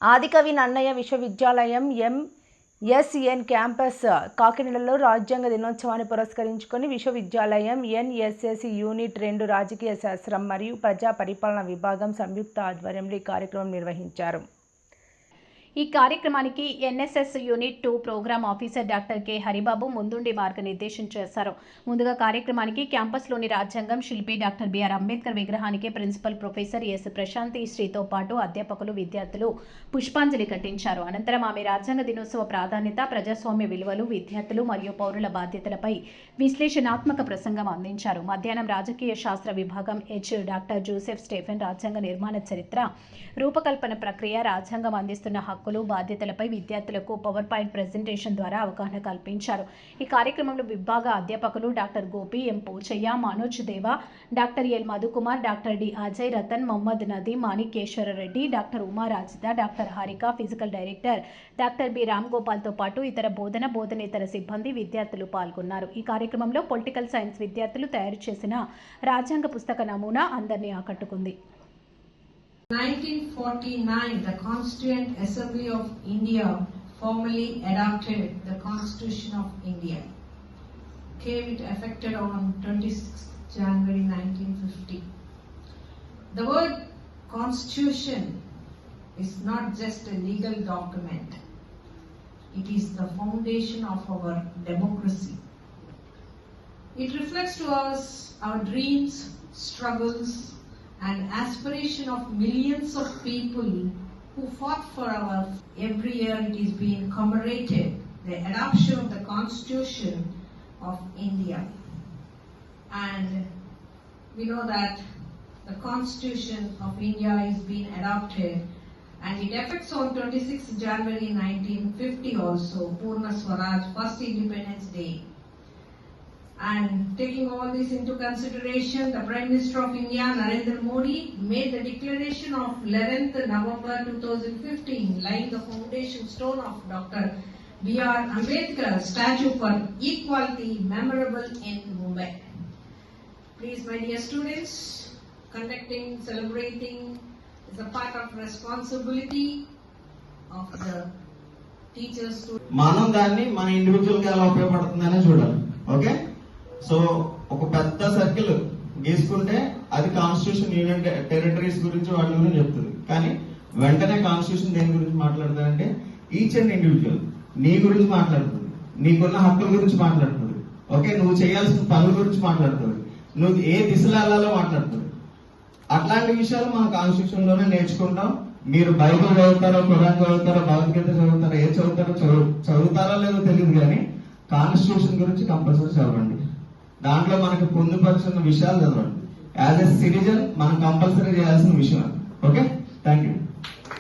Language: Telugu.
ఆదికవి నన్నయ్య విశ్వవిద్యాలయం ఎంఎస్ఎన్ క్యాంపస్ కాకినాడలో రాజ్యాంగ దినోత్సవాన్ని పురస్కరించుకొని విశ్వవిద్యాలయం ఎన్ఎస్ఎస్ యూనిట్ 2 రాజకీయ శాస్త్రం మరియు ప్రజా పరిపాలన విభాగం సంయుక్త ఆధ్వర్యంలో ఈ కార్యక్రమం నిర్వహించారు. ఈ కార్యక్రమానికి NSS unit 2 programme officer doctor K Haribabu ముందుండి మార్గనిర్దేశం చేశారు. ముందుగా కార్యక్రమానికి క్యాంపస్లోని రాజ్యాంగం శిల్పి డాక్టర్ బిఆర్ అంబేద్కర్ విగ్రహానికి ప్రిన్సిపల్ ప్రొఫెసర్ ఎస్ ప్రశాంతి శ్రీతో పాటు అధ్యాపకులు, విద్యార్థులు పుష్పాంజలి ఘటించారు. అనంతరం ఆమె రాజ్యాంగ దినోత్సవ ప్రాధాన్యత, ప్రజాస్వామ్య విలువలు, విద్యార్థులు మరియు పౌరుల బాధ్యతలపై విశ్లేషణాత్మక ప్రసంగం అందించారు. మధ్యాహ్నం రాజకీయ శాస్త్ర విభాగం డాక్టర్ జోసెఫ్ స్టెఫెన్ రాజ్యాంగ నిర్మాణ చరిత్ర, రూపకల్పన ప్రక్రియ, రాజ్యాంగం అందిస్తున్న హక్కులు, బాధ్యతలపై విద్యార్థులకు పవర్ పాయింట్ ప్రెజెంటేషన్ ద్వారా అవగాహన కల్పించారు. ఈ కార్యక్రమంలో విభాగ అధ్యాపకులు doctor Gopi, M Pochaiah, Manoj Deva, doctor L Madhukumar, doctor D Ajay Ratan, Mohammed నదీ, Manikeshwara Reddy, doctor Uma Rajitha, doctor Harika, physical director doctor B Ram గోపాల్తో పాటు ఇతర బోధనేతర సిబ్బంది, విద్యార్థులు పాల్గొన్నారు. ఈ కార్యక్రమంలో పొలిటికల్ సైన్స్ విద్యార్థులు తయారు చేసిన రాజ్యాంగ పుస్తక నమూనా అందరినీ ఆకట్టుకుంది. 1949, the Constituent Assembly of India formally adopted the Constitution of India. Came it effective on 26th January 1950. The word Constitution is not just a legal document. It is the foundation of our democracy. It reflects to us our dreams, struggles, and aspiration of millions of people who fought for our. Every year it is being commemorated, the adoption of the Constitution of India. And we know that the Constitution of India is being adopted and it affects on 26th January 1950 also, Purna Swaraj, first Independence Day. And taking all this into consideration, the Prime Minister of India, Narendra Modi, made the declaration of 11th November 2015, laying the foundation stone of Dr. B.R. Ambedkar Statue for Equality, memorable in Mumbai. Please, my dear students, conducting, celebrating is a part of responsibility of the teachers. మనం దాన్ని మన ఇండివిజువల్ గా ఎలా ఉపయోగపడుతుందనే చూడాలి. ఓకే, సో ఒక పెద్ద సర్కిల్ గీసుకుంటే అది కాన్స్టిట్యూషన్ యూనియన్ టెరిటరీస్ గురించి వాటి గురించి చెప్తుంది. కానీ వెంటనే కాన్స్టిట్యూషన్ దేని గురించి మాట్లాడుతుందంటే ఈచ్ అండ్ ఇండివిజువల్ నీ గురించి మాట్లాడుతుంది, నీకున్న హక్కుల గురించి మాట్లాడుతుంది. ఓకే, నువ్వు చేయాల్సిన పనుల గురించి మాట్లాడుతుంది, నువ్వు ఏ దిశలో వెళ్ళాలో మాట్లాడుతుంది. అట్లాంటి విషయాలు మనం కాన్స్టిట్యూషన్ లోనే నేర్చుకుంటాం. మీరు బైబిల్ చదువుతారో, ఖురాన్ చదువుతారో, భగవద్గీత చదువుతారో, ఏ చదువుతారో లేదో తెలియదు, కానీ కాన్స్టిట్యూషన్ గురించి కంపల్సరీ చదవండి. దాంట్లో మనకు పొందుపరుచున్న విషయాలు చదవండి. యాజ్ ఎ సిటిజన్ మనం కంపల్సరీ చేయాల్సిన విషయం. Okay, thank you.